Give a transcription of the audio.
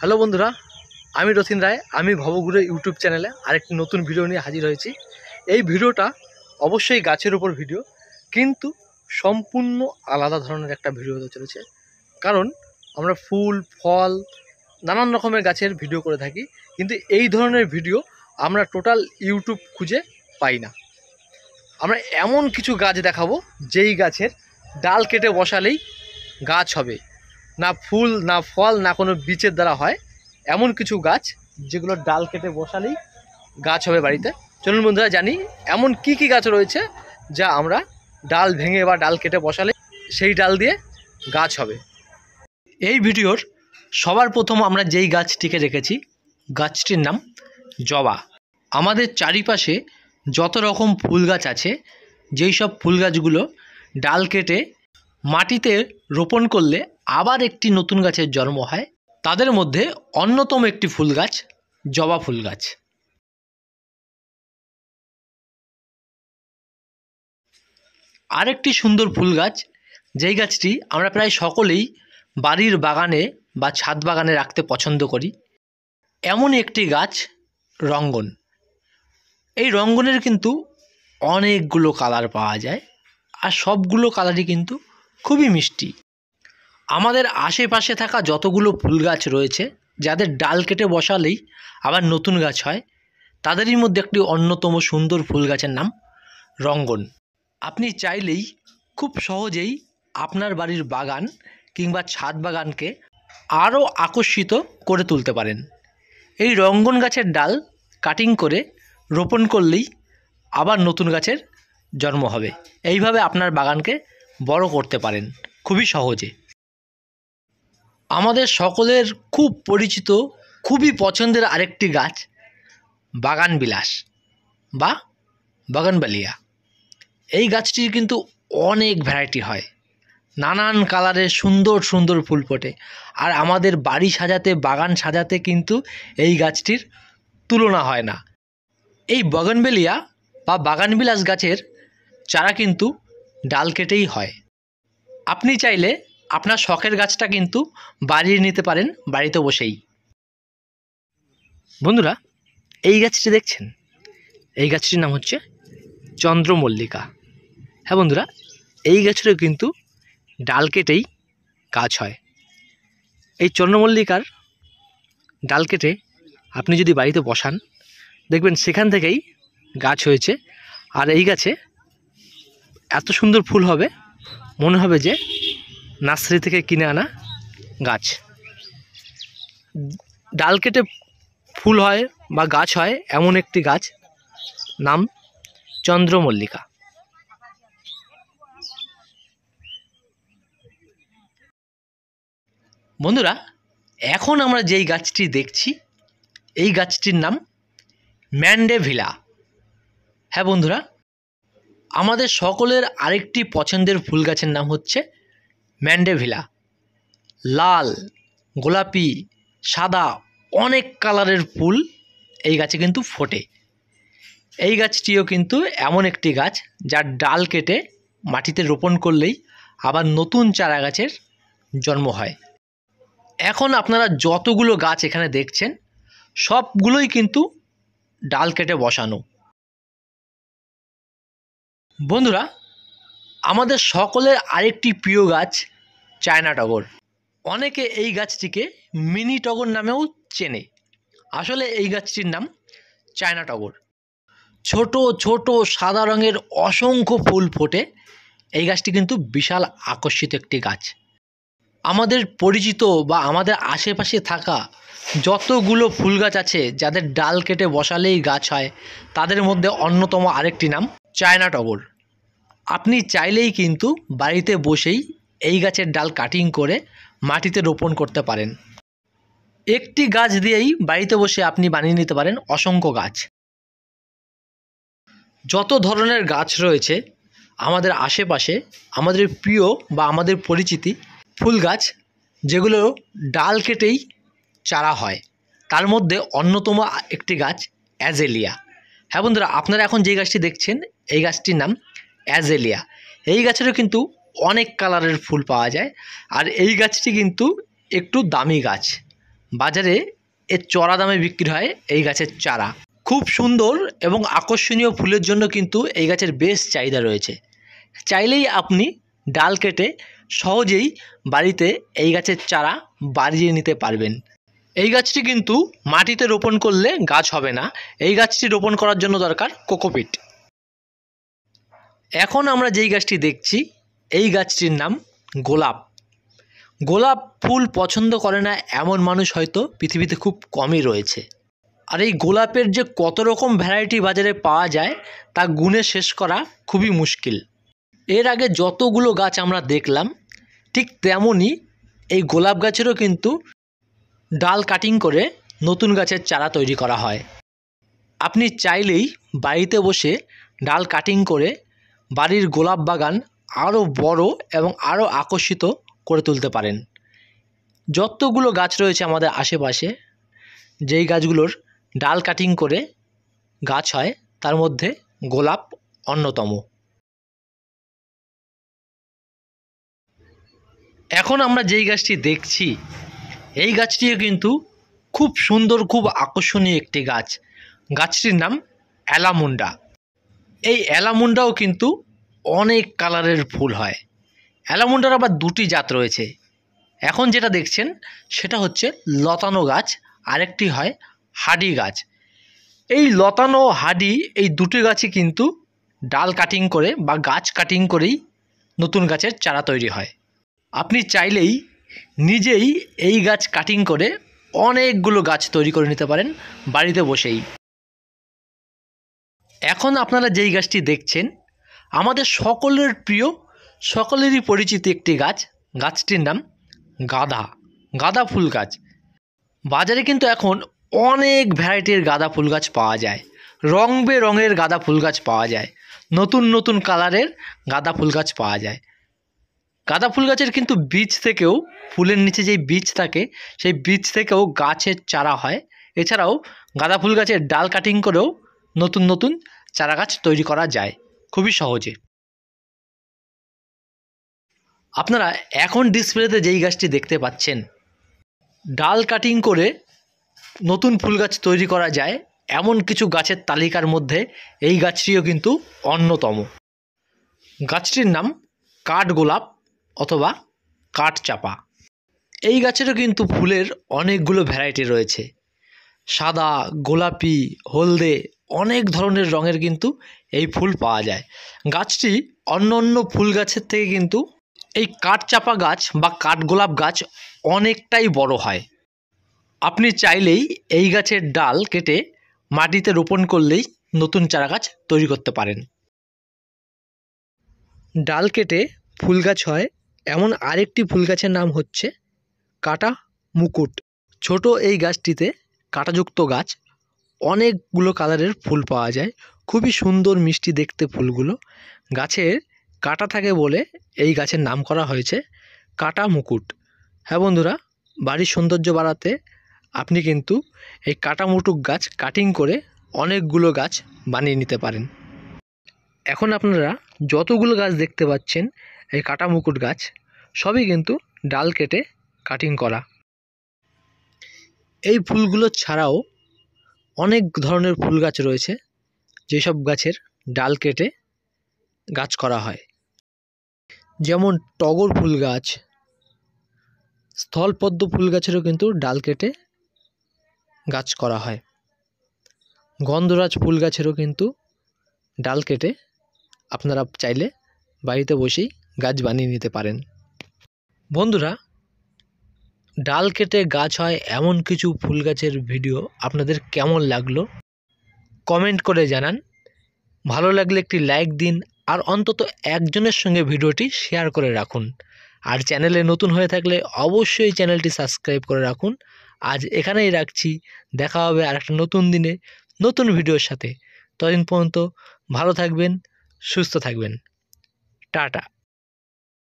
Hello বন্ধুরা, আমি রথিন রায়। আমি ভবঘুরে ইউটিউব চ্যানেলে আরেকটি নতুন ভিডিও নিয়ে হাজির হয়েছি। এই ভিডিওটা অবশ্যই গাছের উপর ভিডিও, কিন্তু সম্পূর্ণ আলাদা ধরনের একটা ভিডিও হতে চলেছে। কারণ আমরা ফুল ফল নানান রকমের গাছের ভিডিও করে থাকি, কিন্তু এই ধরনের ভিডিও আমরা টোটাল ইউটিউব খুঁজে পাই না। আমরা এমন কিছু গাছ দেখাবো যেই গাছের ডাল কেটে বসালেই গাছ হবে, না ফুল না ফল না কোনো বীজের দ্বারা হয়। এমন কিছু গাছ যেগুলো ডাল কেটে বসালেই গাছ হবে বাড়িতে। চলুন বন্ধুরা জানি এমন কি কি গাছ রয়েছে যা আমরা ডাল ভেঙে বা ডাল কেটে বসালে সেই ডাল দিয়ে গাছ হবে। এই ভিডিওর সবার প্রথম আমরা যেই গাছটিকে রেখেছি, গাছটির নাম জবা। আমাদের চারিপাশে যত রকম ফুল গাছ আছে, যেই সব ফুল গাছগুলো ডাল কেটে মাটিতে রোপণ করলে আবার একটি নতুন গাছের জন্ম হয়, তাদের মধ্যে অন্যতম একটি ফুল গাছ জবা ফুল গাছ। আরেকটি সুন্দর ফুল গাছ, যেই গাছটি আমরা প্রায় সকলেই বাড়ির বাগানে বা ছাদ বাগানে রাখতে পছন্দ করি, এমন একটি গাছ রঙ্গন। এই রঙ্গনের কিন্তু অনেকগুলো কালার পাওয়া যায়, আর সবগুলো কালারই কিন্তু খুবই মিষ্টি। আমাদের আশেপাশে থাকা যতগুলো ফুল গাছ রয়েছে, যাদের ডাল কেটে বসালেই আবার নতুন গাছ হয়, তাদেরই মধ্যে একটি অন্যতম সুন্দর ফুল গাছের নাম রঙ্গন। আপনি চাইলেই খুব সহজেই আপনার বাড়ির বাগান কিংবা ছাদ বাগানকে আরও আকর্ষিত করে তুলতে পারেন। এই রঙ্গন গাছের ডাল কাটিং করে রোপণ করলেই আবার নতুন গাছের জন্ম হবে। এইভাবে আপনার বাগানকে বড় করতে পারেন খুবই সহজে। আমাদের সকলের খুব পরিচিত, খুবই পছন্দের আরেকটি গাছ বাগান বিলাস বা বাগানবালিয়া। এই গাছটির কিন্তু অনেক ভ্যারাইটি হয়, নানান কালারের সুন্দর সুন্দর ফুল ফোটে, আর আমাদের বাড়ি সাজাতে বাগান সাজাতে কিন্তু এই গাছটির তুলনা হয় না। এই বাগানবেলিয়া বা বাগানবিলাস গাছের চারা কিন্তু ডাল কেটেই হয়। আপনি চাইলে আপনার শখের গাছটা কিন্তু বাড়িয়ে নিতে পারেন বাড়িতে বসেই। বন্ধুরা, এই গাছটি দেখছেন, এই গাছটির নাম হচ্ছে চন্দ্রমল্লিকা। হ্যাঁ বন্ধুরা, এই গাছেরও কিন্তু ডাল কেটেই গাছ হয়। এই চন্দ্রমল্লিকার ডাল কেটে আপনি যদি বাড়িতে বসান, দেখবেন সেখান থেকেই গাছ হয়েছে। আর এই গাছে এত সুন্দর ফুল হবে, মনে হবে যে নার্সারি থেকে কিনে আনা গাছ। ডাল কেটে ফুল হয় বা গাছ হয় এমন একটি গাছ, নাম চন্দ্রমল্লিকা। বন্ধুরা, এখন আমরা যেই গাছটি দেখছি, এই গাছটির নাম ম্যান্ডেভিলা। হ্যাঁ বন্ধুরা, আমাদের সকলের আরেকটি পছন্দের ফুল গাছের নাম হচ্ছে ম্যান্ডেভিলা। লাল, গোলাপি, সাদা অনেক কালারের ফুল এই গাছে কিন্তু ফোটে। এই গাছটিও কিন্তু এমন একটি গাছ যার ডাল কেটে মাটিতে রোপণ করলেই আবার নতুন চারা গাছের জন্ম হয়। এখন আপনারা যতগুলো গাছ এখানে দেখছেন, সবগুলোই কিন্তু ডাল কেটে বসানো। বন্ধুরা, আমাদের সকলের আরেকটি প্রিয় গাছ চায়না টগর। অনেকে এই গাছটিকে মিনি টগর নামেও চেনে। আসলে এই গাছটির নাম চায়না টগর। ছোট ছোট সাদা রঙের অসংখ্য ফুল ফোটে। এই গাছটি কিন্তু বিশাল আকর্ষিত একটি গাছ। আমাদের পরিচিত বা আমাদের আশেপাশে থাকা যতগুলো ফুল গাছ আছে, যাদের ডাল কেটে বসালেই গাছ হয়, তাদের মধ্যে অন্যতম আরেকটি নাম চায়না টগর। আপনি চাইলেই কিন্তু বাড়িতে বসেই এই গাছের ডাল কাটিং করে মাটিতে রোপণ করতে পারেন। একটি গাছ দিয়েই বাড়িতে বসে আপনি বানিয়ে নিতে পারেন অসংখ্য গাছ। যত ধরনের গাছ রয়েছে আমাদের আশেপাশে, আমাদের প্রিয় বা আমাদের পরিচিতি ফুল গাছ, যেগুলো ডাল কেটেই চারা হয়, তার মধ্যে অন্যতম একটি গাছ অ্যাজেলিয়া। হ্যাঁ বন্ধুরা, আপনারা এখন যে গাছটি দেখছেন, এই গাছটির নাম অ্যাজেলিয়া। এই গাছেরও কিন্তু অনেক কালারের ফুল পাওয়া যায়, আর এই গাছটি কিন্তু একটু দামি গাছ। বাজারে এর চড়া দামে বিক্রি হয় এই গাছের চারা। খুব সুন্দর এবং আকর্ষণীয় ফুলের জন্য কিন্তু এই গাছের বেশ চাহিদা রয়েছে। চাইলেই আপনি ডাল কেটে সহজেই বাড়িতে এই গাছের চারা বাড়িয়ে নিতে পারবেন। এই গাছটি কিন্তু মাটিতে রোপণ করলে গাছ হবে না, এই গাছটি রোপণ করার জন্য দরকার কোকোপিট। এখন আমরা যেই গাছটি দেখছি এই গাছটির নাম গোলাপ। গোলাপ ফুল পছন্দ করে না এমন মানুষ হয়তো পৃথিবীতে খুব কমই রয়েছে। আর এই গোলাপের যে কত রকম ভ্যারাইটি বাজারে পাওয়া যায় তা গুণে শেষ করা খুবই মুশকিল। এর আগে যতগুলো গাছ আমরা দেখলাম ঠিক তেমনই এই গোলাপ গাছেরও কিন্তু ডাল কাটিং করে নতুন গাছের চারা তৈরি করা হয়। আপনি চাইলেই বাড়িতে বসে ডাল কাটিং করে বাড়ির গোলাপ বাগান আরও বড় এবং আরও আকর্ষিত করে তুলতে পারেন। যতগুলো গাছ রয়েছে আমাদের আশেপাশে, যেই গাছগুলোর ডাল কাটিং করে গাছ হয় তার মধ্যে গোলাপ অন্যতম। এখন আমরা যেই গাছটি দেখছি এই গাছটিও কিন্তু খুব সুন্দর, খুব আকর্ষণীয় একটি গাছ। গাছটির নাম অ্যালামুন্ডা। এই অ্যালামুন্ডাও কিন্তু অনেক কালারের ফুল হয়। অ্যালামুন্ডার আবার দুটি জাত রয়েছে। এখন যেটা দেখছেন সেটা হচ্ছে লতানো গাছ, আরেকটি হয় হাডি গাছ। এই লতানো হাডি এই দুটি গাছই কিন্তু ডাল কাটিং করে বা গাছ কাটিং করেই নতুন গাছের চারা তৈরি হয়। আপনি চাইলেই নিজেই এই গাছ কাটিং করে অনেকগুলো গাছ তৈরি করে নিতে পারেন বাড়িতে বসেই। এখন আপনারা যেই গাছটি দেখছেন আমাদের সকলের প্রিয়, সকলেরই পরিচিত একটি গাছ। গাছটির নাম গাঁদা ফুল গাছ। বাজারে কিন্তু এখন অনেক ভ্যারাইটির গাঁদা ফুল গাছ পাওয়া যায়, রং বেরঙের গাঁদা ফুল গাছ পাওয়া যায়, নতুন নতুন কালারের গাঁদা ফুল গাছ পাওয়া যায়। গাঁদা ফুল গাছের কিন্তু বীজ থেকেও, ফুলের নিচে যেই বীজ থাকে সেই বীজ থেকেও গাছের চারা হয়। এছাড়াও গাঁদা ফুল গাছের ডাল কাটিং করেও নতুন নতুন চারা গাছ তৈরি করা যায় খুবই সহজে। আপনারা এখন ডিসপ্লেতে যেই গাছটি দেখতে পাচ্ছেন, ডাল কাটিং করে নতুন ফুল গাছ তৈরি করা যায় এমন কিছু গাছের তালিকার মধ্যে এই গাছটিও কিন্তু অন্যতম। গাছটির নাম কাঠগোলাপ অথবা কাঠচাপা। এই গাছেরও কিন্তু ফুলের অনেকগুলো ভ্যারাইটি রয়েছে, সাদা, গোলাপি, হলদে, অনেক ধরনের রঙের কিন্তু এই ফুল পাওয়া যায়। গাছটি অন্য অন্য ফুল গাছের থেকে কিন্তু এই কাঠচাপা গাছ বা কাঠগোলাপ গাছ অনেকটাই বড় হয়। আপনি চাইলেই এই গাছের ডাল কেটে মাটিতে রোপণ করলেই নতুন চারা গাছ তৈরি করতে পারেন। ডাল কেটে ফুল গাছ হয় এমন আরেকটি ফুল গাছের নাম হচ্ছে কাটা মুকুট। ছোট এই গাছটিতে কাঁটাযুক্ত গাছ, অনেকগুলো কালারের ফুল পাওয়া যায়, খুবই সুন্দর মিষ্টি দেখতে ফুলগুলো। গাছের কাঁটা থাকে বলে এই গাছের নাম করা হয়েছে কাটা মুকুট। হ্যাঁ বন্ধুরা, বাড়ির সৌন্দর্য বাড়াতে আপনি কিন্তু এই কাটা মুকুট গাছ কাটিং করে অনেকগুলো গাছ বানিয়ে নিতে পারেন। এখন আপনারা যতগুলো গাছ দেখতে পাচ্ছেন এই কাটা মুকুট গাছ সবই কিন্তু ডাল কেটে কাটিং করা। এই ফুলগুলো ছাড়াও অনেক ধরনের ফুল গাছ রয়েছে যেসব গাছের ডাল কেটে গাছ করা হয়, যেমন টগর ফুল গাছ, স্থলপদ্ম ফুল গাছেরও কিন্তু ডাল কেটে গাছ করা হয়। গন্ধরাজ ফুল গাছেরও কিন্তু ডাল কেটে আপনারা চাইলে বাড়িতে বসেই গাছ বানিয়ে নিতে পারেন। বন্ধুরা, ডাল কেটে গাছ হয় এমন কিছু ফুল গাছের ভিডিও আপনাদের কেমন লাগলো কমেন্ট করে জানান। ভালো লাগলে একটি লাইক দিন আর অন্তত একজনের সঙ্গে ভিডিওটি শেয়ার করে রাখুন। আর চ্যানেলে নতুন হয়ে থাকলে অবশ্যই চ্যানেলটি সাবস্ক্রাইব করে রাখুন। আজ এখানেই রাখছি, দেখা হবে আর একটা নতুন দিনে নতুন ভিডিওর সাথে। ততদিন পর্যন্ত ভালো থাকবেন, সুস্থ থাকবেন। টাটা।